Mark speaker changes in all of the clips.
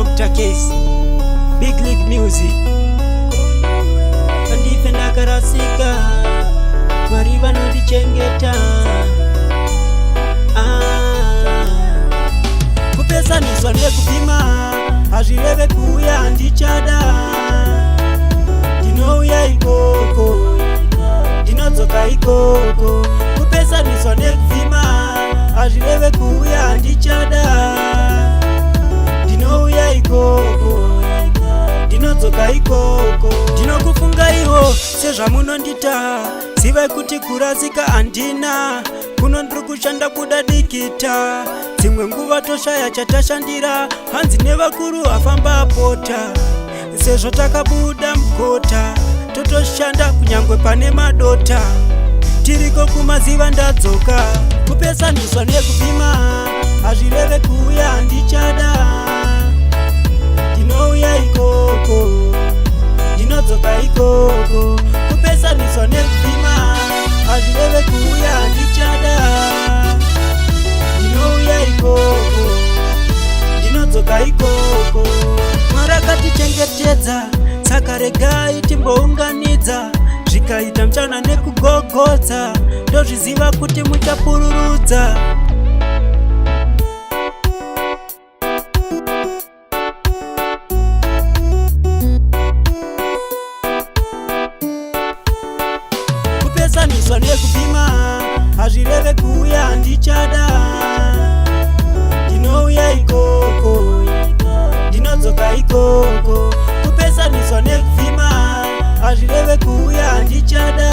Speaker 1: Dr. Case, Big League Music. Pandife ndakarasika, Mwari vanondichengeta. Kupesaniswa nekupima, hazvireve kuuya ndichada. Ndinouya ikoko, ndinodzoka ikoko. Kupesaniswa nekupima, hazvireve kuuya ndichada. Ndinouya ikoko, ndinodzoka ikoko. Ndinokufunga iwo sezvamunondita, zivai kuti kurasika handina. Kuno ndiri kushanda kudadikita, dzimwe nguva toshaya chatashandira. Hanzi nevakuru afamba apota, sezvo takabuda mukota. Totoshanda kunyangwe pane madota, tiriko kumaziva ndadzoka. Kupesaniswa nekupima, hazvireve kuuya ndichada. Ndinouya ikoko, ndinodzoka ikoko. Kupesaniswa nekupima, hazvireve kuuya ndichada. Ndinouya ikoko, ndinodzoka ikoko. Mwari akatichengetedza, saka regai timbounganidza. Zvikaita mchana nekugogodza, ndozviziva kuti muchapururudza. Kupesaniswa nekupima, hazvireve kuuya ndichada. Ndinouya ikoko, ndinodzoka ikoko. Kupesaniswa nekupima, hazvireve kuuya ndichada.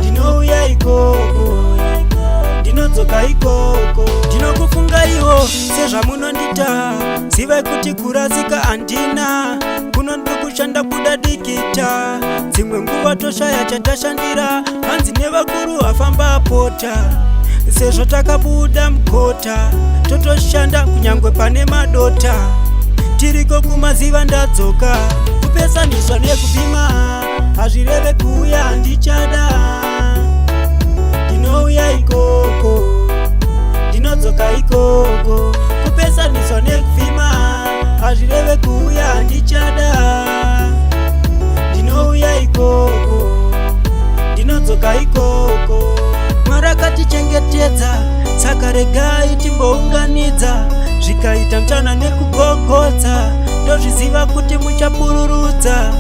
Speaker 1: Ndinouya ikoko, ndinodzoka ikoko. Ndinokufunga iwo sezvamunondita, zivai kuti kurasika handina. Kuno ndiri kushanda kudadikita, dzimwe nguva toshaya chatashandira. Hanzi nevakuru afamba apota, sezvo takabuda mukota. Totoshanda kunyangwe pane madota, tiriko kumaziva ndadzoka. Kupesaniswa nekupima, hazvireve kuuya ndichada. Ndinouya ikoko, ndinodzoka ikoko. Kupesaniswa nekupima, hazvireve kuuya ndichada. Ndinouya ikoko, ndinodzoka ikoko. Mwari akatichengetedza, saka regai timbounganidza. Zvikaita mchana nekugogodza, ndozviziva kuti muchapururudza.